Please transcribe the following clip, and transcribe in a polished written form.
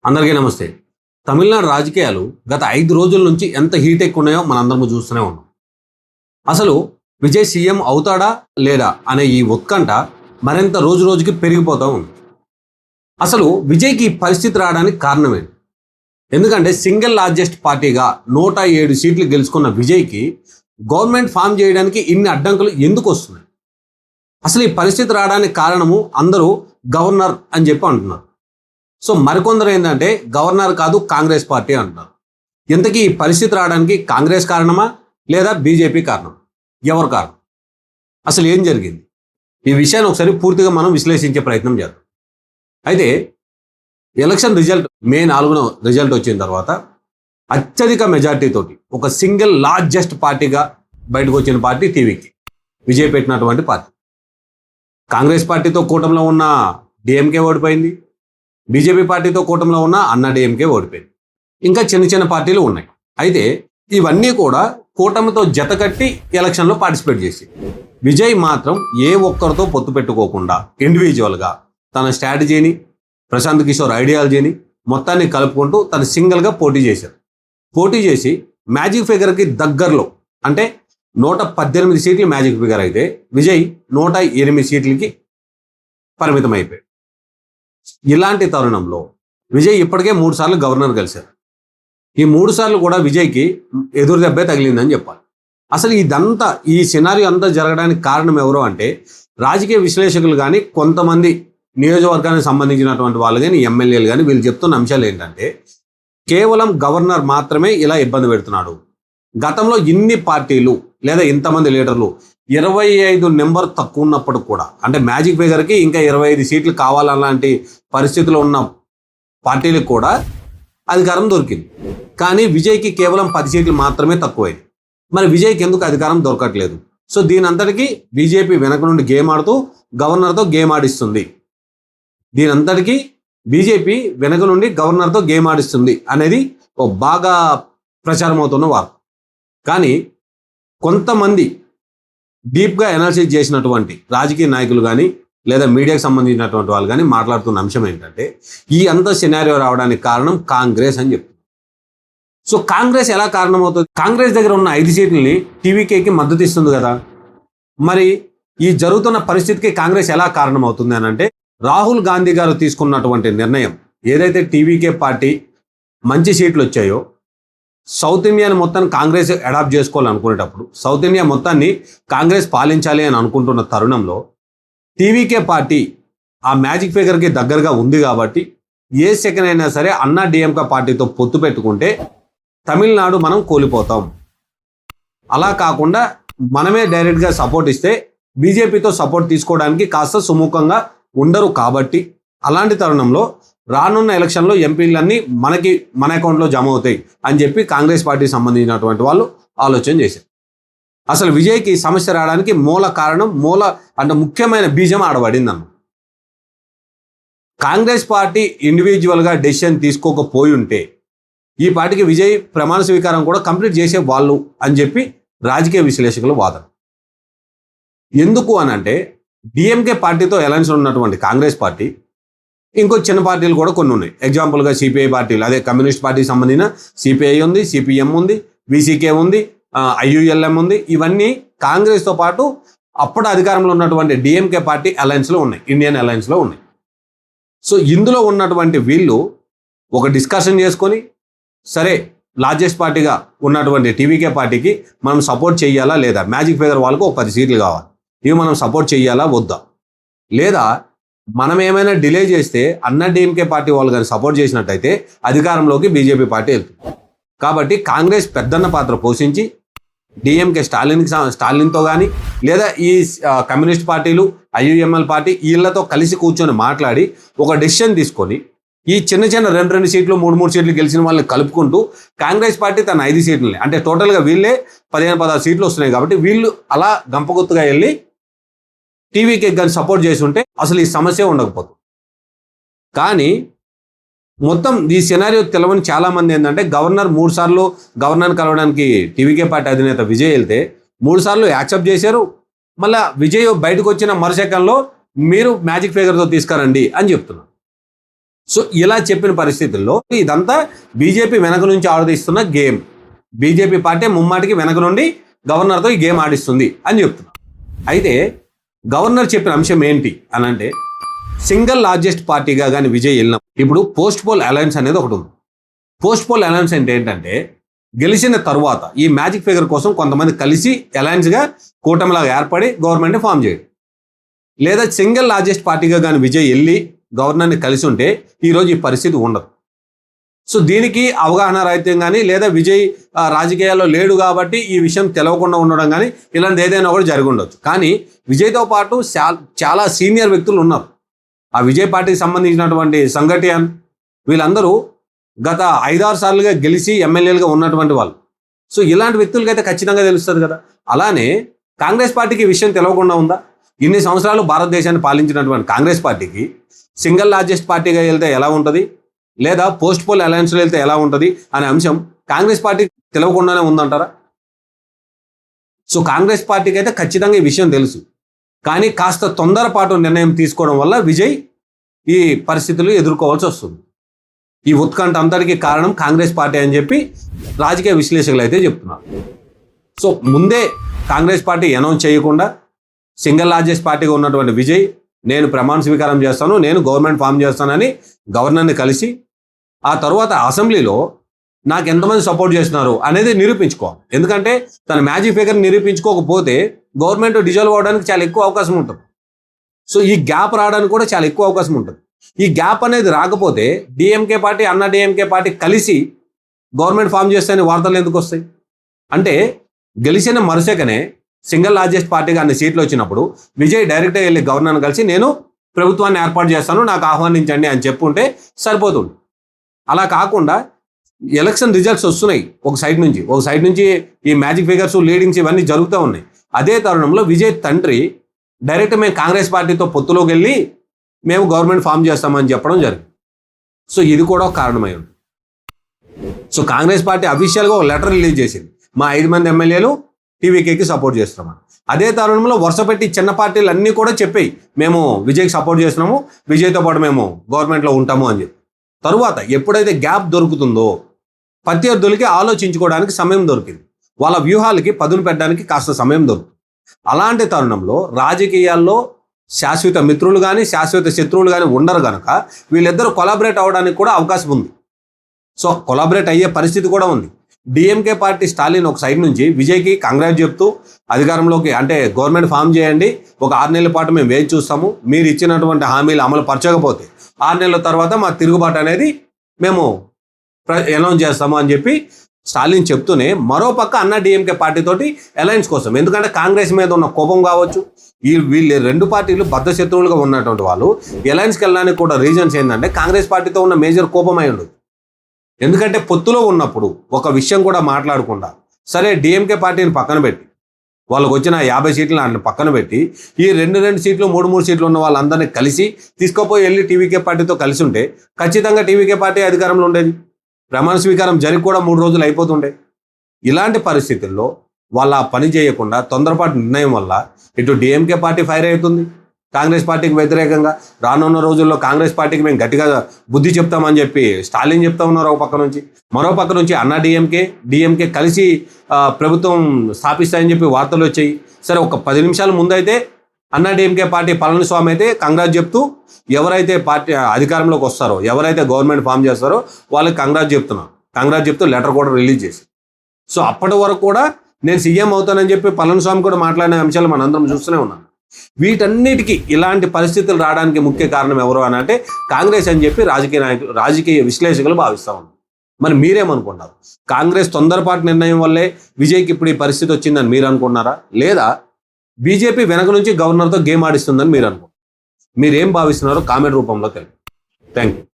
అందరికీ నమస్తే. తమిళనాడు రాజకీయాలు గత 5 రోజుల నుంచి ఎంత హీట్ ఎక్కున్నాయో మనందరం చూస్తూనే ఉన్నాం. అసలు విజయ్ సీఎం అవుతాడా లేదా అనే ఈ ఉత్కంఠ మరింత రోజు రోజుకి పెరిగిపోతూ ఉంది. అసలు విజయ్కి ఈ పరిస్థితి రావడానికి కారణమేంటి? ఎందుకంటే సింగిల్ లార్జెస్ట్ పార్టీగా 107 సీట్లు గెలుచుకున్న విజయ్కి గవర్నమెంట్ ఫామ్ చేయడానికి ఇన్ని అడ్డంకులు ఎందుకు వస్తున్నాయి? అసలు ఈ పరిస్థితి రావడానికి కారణము అందరూ గవర్నర్ అని చెప్పి అంటున్నారు. సో మరికొందరు ఏంటంటే గవర్నర్ కాదు కాంగ్రెస్ పార్టీ అంటున్నారు. ఇంతకీ ఈ పరిస్థితి రావడానికి కాంగ్రెస్ కారణమా లేదా బీజేపీ కారణం? ఎవరు కారణం? అసలు ఏం జరిగింది? ఈ విషయాన్ని ఒకసారి పూర్తిగా మనం విశ్లేషించే ప్రయత్నం చేద్దాం. అయితే ఎలక్షన్ రిజల్ట్ మే 4న రిజల్ట్ వచ్చిన తర్వాత అత్యధిక మెజార్టీ తోటి ఒక సింగిల్ లార్జెస్ట్ పార్టీగా బయటకు వచ్చిన పార్టీ టీవీకి విజయ్ పెట్టినటువంటి పార్టీ. కాంగ్రెస్ పార్టీతో కూటమిలో ఉన్న డిఎంకే ఓడిపోయింది. బీజేపీ పార్టీతో కూటమిలో ఉన్న అన్నా డిఎంకే ఓడిపోయింది. ఇంకా చిన్న చిన్న పార్టీలు ఉన్నాయి. అయితే ఇవన్నీ కూడా కూటమితో జతకట్టి ఎలక్షన్లో పార్టిసిపేట్ చేసి విజయ్ మాత్రం ఏ ఒక్కరితో పొత్తు పెట్టుకోకుండా ఇండివిజువల్గా తన స్ట్రాటజీని, ప్రశాంత్ కిషోర్ ఐడియాలజీని మొత్తాన్ని కలుపుకుంటూ తను సింగిల్గా పోటీ చేశారు. పోటీ చేసి మ్యాజిక్ ఫిగర్కి దగ్గరలో, అంటే 118 సీట్లు మ్యాజిక్ ఫిగర్ అయితే విజయ్ 108 సీట్లకి పరిమితం అయిపోయాడు. ఇలాంటి తరుణంలో విజయ్ ఇప్పటికే 3 సార్లు గవర్నర్ కలిశారు. ఈ 3 సార్లు కూడా విజయ్కి ఎదురు దెబ్బే తగిలిందని చెప్పాలి. అసలు ఇదంతా, ఈ సినారియో అంతా జరగడానికి కారణం ఎవరు అంటే రాజకీయ విశ్లేషకులు కానీ, కొంతమంది నియోజకవర్గానికి సంబంధించినటువంటి వాళ్ళు కానీ, ఎమ్మెల్యేలు కానీ, వీళ్ళు చెప్తున్న అంశాలు ఏంటంటే కేవలం గవర్నర్ మాత్రమే ఇలా ఇబ్బంది పెడుతున్నాడు. గతంలో ఇన్ని పార్టీలు లేదా ఇంతమంది లీడర్లు 25 నెంబర్ తక్కువ ఉన్నప్పుడు కూడా, అంటే మ్యాజిక్ ఫిగర్కి ఇంకా 25 సీట్లు కావాలలాంటి పరిస్థితుల్లో ఉన్న పార్టీలకు కూడా అధికారం దొరికింది. కానీ విజయ్కి కేవలం 10 సీట్లు మాత్రమే తక్కువైంది. మరి విజయ్కి ఎందుకు అధికారం దొరకట్లేదు? సో దీని అంతటికీ బీజేపీ వెనక నుండి గేమ్ ఆడుతూ గవర్నర్తో గేమ్ ఆడిస్తుంది. దీని అంతటికీ బీజేపీ వెనక నుండి గవర్నర్తో గేమ్ ఆడిస్తుంది అనేది ఒక బాగా ప్రచారం అవుతున్న వార్త. కానీ కొంతమంది డీప్గా అనాలిసిస్ చేసినటువంటి రాజకీయ నాయకులు కానీ లేదా మీడియాకు సంబంధించినటువంటి వాళ్ళు కానీ మాట్లాడుతున్న అంశం ఏంటంటే ఈ అంత సినారియో రావడానికి కారణం కాంగ్రెస్ అని చెప్తుంది. సో కాంగ్రెస్ ఎలా కారణమవుతుంది? కాంగ్రెస్ దగ్గర ఉన్న 5 సీట్లని టీవీకేకి మద్దతు ఇస్తుంది కదా. మరి ఈ జరుగుతున్న పరిస్థితికి కాంగ్రెస్ ఎలా కారణమవుతుంది అని అంటే రాహుల్ గాంధీ గారు తీసుకున్నటువంటి నిర్ణయం ఏదైతే టీవీకే పార్టీ మంచి సీట్లు వచ్చాయో, సౌత్ ఇండియాని మొత్తాన్ని కాంగ్రెస్ అడాప్ట్ చేసుకోవాలనుకునేటప్పుడు, సౌత్ ఇండియా మొత్తాన్ని కాంగ్రెస్ పాలించాలి అని అనుకుంటున్న తరుణంలో టీవీకే పార్టీ ఆ మ్యాజిక్ ఫిగర్కి దగ్గరగా ఉంది కాబట్టి ఏ సెకండ్ అయినా సరే అన్నా డిఎంకే పార్టీతో పొత్తు పెట్టుకుంటే తమిళనాడు మనం కోల్పోతాం. అలా కాకుండా మనమే డైరెక్ట్గా సపోర్ట్ ఇస్తే బీజేపీతో సపోర్ట్ తీసుకోవడానికి కాస్త సుముఖంగా ఉండరు. కాబట్టి అలాంటి తరుణంలో రానున్న ఎలక్షన్లో ఎంపీలన్నీ మన అకౌంట్లో జమ అవుతాయి అని చెప్పి కాంగ్రెస్ పార్టీకి సంబంధించినటువంటి వాళ్ళు ఆలోచన చేశారు. అసలు విజయ్కి సమస్య రావడానికి మూల కారణం, అంటే ముఖ్యమైన బీజం ఆడబడిందన్న. కాంగ్రెస్ పార్టీ ఇండివిజువల్గా డెసిషన్ తీసుకోకపోయి ఉంటే ఈ పార్టీకి విజయ్ ప్రమాణ స్వీకారం కూడా కంప్లీట్ చేసే వాళ్ళు అని చెప్పి రాజకీయ విశ్లేషకులు వాదన. ఎందుకు అని అంటే డిఎంకే పార్టీతో అలయన్స్ ఉన్నటువంటి కాంగ్రెస్ పార్టీ ఇంకో చిన్న పార్టీలు కూడా కొన్ని ఉన్నాయి. ఎగ్జాంపుల్గా సిపిఐ పార్టీలు, అదే కమ్యూనిస్ట్ పార్టీకి సంబంధించిన సిపిఐ ఉంది, సిపిఎం ఉంది, విసికే ఉంది, ఐయుఎల్ఎం ఉంది. ఇవన్నీ కాంగ్రెస్తో పాటు అప్పుడు అధికారంలో ఉన్నటువంటి డిఎంకే పార్టీ అలయన్స్లో ఉన్నాయి, ఇండియన్ అలయన్స్లో ఉన్నాయి. సో ఇందులో ఉన్నటువంటి వీళ్ళు ఒక డిస్కషన్ చేసుకొని, సరే లార్జెస్ట్ పార్టీగా ఉన్నటువంటి టీవీకే పార్టీకి మనం సపోర్ట్ చేయాలా లేదా, మ్యాజిక్ ఫిగర్ వాళ్ళకు ఒక 10 సీట్లు కావాలి, ఇవి మనం సపోర్ట్ చేయాలా వద్దా, లేదా మనం ఏమైనా డిలే చేస్తే అన్నా డిఎంకే పార్టీ వాళ్ళు కానీ సపోర్ట్ చేసినట్టయితే అధికారంలోకి బీజేపీ పార్టీ వెళ్తుంది. కాబట్టి కాంగ్రెస్ పెద్దన్న పాత్ర పోషించి డిఎంకే స్టాలిన్తో కానీ లేదా ఈ కమ్యూనిస్ట్ పార్టీలు, ఐయుఎంఎల్ పార్టీ వీళ్ళతో కలిసి కూర్చొని మాట్లాడి ఒక డెసిషన్ తీసుకొని ఈ చిన్న చిన్న 2 సీట్లు 3 సీట్లు గెలిచిన వాళ్ళని కలుపుకుంటూ కాంగ్రెస్ పార్టీ తన 5 సీట్లని, అంటే టోటల్గా వీళ్ళే 15-16 సీట్లు వస్తున్నాయి కాబట్టి వీళ్ళు అలా గంపగుత్తుగా వెళ్ళి టీవీకి కానీ సపోర్ట్ చేసి ఉంటే అసలు ఈ సమస్య ఉండకపోతుంది. కానీ మొత్తం ఈ సినారియో తెలవని చాలామంది ఏంటంటే గవర్నర్ 3 సార్లు గవర్నర్ని కలవడానికి టీవీకే పార్టీ అధినేత విజయ్ వెళ్తే 3 సార్లు యాక్సెప్ట్ చేశారు. మళ్ళీ విజయ్ బయటకు వచ్చిన మరుసెకండ్లో మీరు మ్యాజిక్ ఫిగర్తో తీసుకురండి అని చెప్తున్నారు. సో ఇలా చెప్పిన పరిస్థితుల్లో ఇదంతా బీజేపీ వెనక నుంచి ఆడదీస్తున్న గేమ్. బీజేపీ పార్టీ ముమ్మాటికి వెనక నుండి గవర్నర్తో ఈ గేమ్ ఆడిస్తుంది అని చెప్తున్నారు. అయితే గవర్నర్ చెప్పిన అంశం ఏంటి అని అంటే, సింగిల్ లార్జెస్ట్ పార్టీగా కానీ విజయ్ వెళ్ళిన ఇప్పుడు పోస్ట్ పోల్ అలయన్స్ అనేది ఒకటి ఉంది. పోస్ట్ పోల్ అలయన్స్ అంటే ఏంటంటే, గెలిచిన తరువాత ఈ మ్యాజిక్ ఫిగర్ కోసం కొంతమంది కలిసి అలయన్స్గా కూటమిలాగా ఏర్పడి గవర్నమెంట్ని ఫామ్ చేయడం. లేదా సింగిల్ లార్జెస్ట్ పార్టీగా కానీ విజయ్ వెళ్ళి గవర్నర్ని కలిసి ఉంటే ఈరోజు ఈ పరిస్థితి ఉండదు. సో దీనికి అవగాహన రహితం కానీ, లేదా విజయ్ రాజకీయాల్లో లేడు కాబట్టి ఈ విషయం తెలవకుండా ఉండడం కానీ, ఇలాంటి ఏదైనా కూడా జరిగి ఉండొచ్చు. కానీ విజయ్తో పాటు చాలా సీనియర్ వ్యక్తులు ఉన్నారు. ఆ విజయ్ పార్టీకి సంబంధించినటువంటి సంఘటియన్ వీళ్ళందరూ గత 5-6 సార్లుగా గెలిచి ఎమ్మెల్యేలుగా ఉన్నటువంటి వాళ్ళు. సో ఇలాంటి వ్యక్తులకైతే ఖచ్చితంగా తెలుస్తుంది కదా. అలానే కాంగ్రెస్ పార్టీకి ఈ విషయం తెలవకుండా ఉందా? ఇన్ని సంవత్సరాలు భారతదేశాన్ని పాలించినటువంటి కాంగ్రెస్ పార్టీకి సింగిల్ లార్జెస్ట్ పార్టీగా వెళ్తే ఎలా ఉంటుంది, లేదా పోస్ట్ పోల్ అలయన్స్లో వెళ్తే ఎలా ఉంటుంది అనే అంశం కాంగ్రెస్ పార్టీకి తెలవకుండానే ఉందంటారా? సో కాంగ్రెస్ పార్టీకి అయితే ఖచ్చితంగా ఈ విషయం తెలుసు. కానీ కాస్త తొందరపాటు నిర్ణయం తీసుకోవడం వల్ల విజయ్ ఈ పరిస్థితులు ఎదుర్కోవాల్సి వస్తుంది. ఈ ఉత్కంఠ అంతటికి కారణం కాంగ్రెస్ పార్టీ అని చెప్పి రాజకీయ విశ్లేషకులు అయితే చెప్తున్నారు. సో ముందే కాంగ్రెస్ పార్టీ అనౌన్స్ చేయకుండా సింగిల్ లార్జెస్ట్ పార్టీగా ఉన్నటువంటి విజయ్, నేను ప్రమాణ స్వీకారం చేస్తాను, నేను గవర్నమెంట్ ఫామ్ చేస్తానని గవర్నర్ని కలిసి ఆ తర్వాత అసెంబ్లీలో నాకు ఎంతమంది సపోర్ట్ చేస్తున్నారు అనేది నిరూపించుకోవాలి. ఎందుకంటే తన మ్యాజిక్ ఫిగర్ని నిరూపించుకోకపోతే గవర్నమెంట్ డిజాల్వ్ అవడానికి చాలా ఎక్కువ అవకాశం ఉంటుంది. సో ఈ గ్యాప్ రావడానికి కూడా చాలా ఎక్కువ అవకాశం ఉంటుంది. ఈ గ్యాప్ అనేది రాకపోతే డిఎంకే పార్టీ, అన్నా డిఎంకే పార్టీ కలిసి గవర్నమెంట్ ఫామ్ చేస్తే వార్తలు ఎందుకు వస్తాయి? అంటే గెలిచిన మరుసకనే సింగిల్ లార్జెస్ట్ పార్టీగా అన్ని సీట్లు వచ్చినప్పుడు విజయ్ డైరెక్ట్గా వెళ్ళి గవర్నర్ని కలిసి నేను ప్రభుత్వాన్ని ఏర్పాటు చేస్తాను, నాకు ఆహ్వానించండి అని చెప్పుంటే సరిపోతుంది. అలా కాకుండా ఎలక్షన్ రిజల్ట్స్ వస్తున్నాయి ఒక సైడ్ నుంచి ఈ మ్యాజిక్ ఫిగర్స్, లీడింగ్స్ ఇవన్నీ జరుగుతూ ఉన్నాయి. అదే తరుణంలో విజయ్ తండ్రి డైరెక్ట్ మేము కాంగ్రెస్ పార్టీతో పొత్తులోకి వెళ్ళి మేము గవర్నమెంట్ ఫామ్ చేస్తామని చెప్పడం జరిగింది. సో ఇది కూడా ఒక కారణమై ఉంది. సో కాంగ్రెస్ పార్టీ అఫీషియల్గా ఒక లెటర్ రిలీజ్ చేసింది, మా 5 మంది ఎమ్మెల్యేలు టీవీకేకి సపోర్ట్ చేస్తున్నామని. అదే తరుణంలో వరుస పెట్టి చిన్న పార్టీలు అన్నీ కూడా చెప్పాయి, మేము విజయ్కి సపోర్ట్ చేస్తున్నాము, విజయ్తో పాటు మేము గవర్నమెంట్లో ఉంటాము అని చెప్పి. తరువాత ఎప్పుడైతే గ్యాప్ దొరుకుతుందో ప్రత్యర్థులకి ఆలోచించుకోవడానికి సమయం దొరికింది, వాళ్ళ వ్యూహాలకి పదును పెట్టడానికి కాస్త సమయం దొరుకుతుంది. అలాంటి తరుణంలో రాజకీయాల్లో శాశ్వత మిత్రులు కానీ శాశ్వత శత్రువులు కానీ ఉండరు కనుక వీళ్ళిద్దరూ కొలాబరేట్ అవ్వడానికి కూడా అవకాశం ఉంది. సో కొలాబరేట్ అయ్యే పరిస్థితి కూడా ఉంది. డిఎంకే పార్టీ స్టాలిన్ ఒక సైడ్ నుంచి విజయ్కి కంగ్రాట్ చెప్తూ అధికారంలోకి అంటే గవర్నమెంట్ ఫామ్ చేయండి, ఒక 6 నెలల పాటు మేము వేచి చూస్తాము, మీరు ఇచ్చినటువంటి హామీలు అమలు పరచకపోతే 6 నెలల తర్వాత మా తిరుగుబాటు అనేది మేము అనౌన్స్ చేస్తాము అని చెప్పి స్టాలిన్ చెప్తూనే, మరోపక్క అన్నా డిఎంకే పార్టీతోటి అలయన్స్ కోసం, ఎందుకంటే కాంగ్రెస్ మీద ఉన్న కోపం కావచ్చు, వీళ్ళు 2 పార్టీలు బద్ధ శత్రువులుగా ఉన్నటువంటి వాళ్ళు అలయన్స్కి వెళ్ళడానికి కూడా రీజన్స్ ఏంటంటే కాంగ్రెస్ పార్టీతో ఉన్న మేజర్ కోపం అయి ఉండదు. ఎందుకంటే పొత్తులో ఉన్నప్పుడు ఒక విషయం కూడా మాట్లాడకుండా, సరే డిఎంకే పార్టీని పక్కన పెట్టి వాళ్ళకు వచ్చిన 50 సీట్లను పక్కన పెట్టి ఈ 2 సీట్లు 3 సీట్లు ఉన్న వాళ్ళందరినీ కలిసి తీసుకుపోయి వెళ్ళి టీవీకే పార్టీతో కలిసి ఉంటే ఖచ్చితంగా టీవీకే పార్టీ అధికారంలో ఉండేది. ప్రమాణ స్వీకారం జరిగి కూడా 3 రోజులు అయిపోతుండే. ఇలాంటి పరిస్థితుల్లో వాళ్ళ పని చేయకుండా తొందరపాటు నిర్ణయం వల్ల ఇటు డిఎంకే పార్టీ ఫైర్ అవుతుంది కాంగ్రెస్ పార్టీకి వ్యతిరేకంగా. రానున్న రోజుల్లో కాంగ్రెస్ పార్టీకి మేము గట్టిగా బుద్ధి చెప్తామని చెప్పి స్టాలిన్ చెప్తా ఉన్నారు ఒక పక్క నుంచి. మరో పక్క నుంచి అన్నా డిఎంకే కలిసి ప్రభుత్వం స్థాపిస్తాయని చెప్పి వార్తలు వచ్చాయి. సరే ఒక 10 నిమిషాల ముందైతే అన్నా డిఎంకే పార్టీ పళనిస్వామి అయితే కంగ్రాట్ చెప్తూ ఎవరైతే పార్టీ అధికారంలోకి వస్తారో, ఎవరైతే గవర్నమెంట్ ఫామ్ చేస్తారో వాళ్ళకి కంగ్రాట్ చెప్తూ లెటర్ కూడా రిలీజ్ చేసి. సో అప్పటి వరకు కూడా నేను సీఎం అవుతానని చెప్పి పళనిస్వామి కూడా మాట్లాడిన అంశాలు మనందరం చూస్తూనే ఉన్నాం. వీటన్నిటికీ ఇలాంటి పరిస్థితులు రావడానికి ముఖ్య కారణం ఎవరు అని అంటే కాంగ్రెస్ అని చెప్పి రాజకీయ విశ్లేషకులు భావిస్తూ ఉన్నారు. మరి మీరేమనుకున్నారు? కాంగ్రెస్ తొందరపాటు నిర్ణయం వల్లే విజయ్కి ఇప్పుడు ఈ పరిస్థితి వచ్చిందని మీరు అనుకున్నారా, లేదా బీజేపీ వెనక నుంచి గవర్నర్తో గేమ్ ఆడిస్తుందని మీరు అనుకుంటున్నారు? మీరేం భావిస్తున్నారో కామెంట్ రూపంలో తెలియదు. Thank you.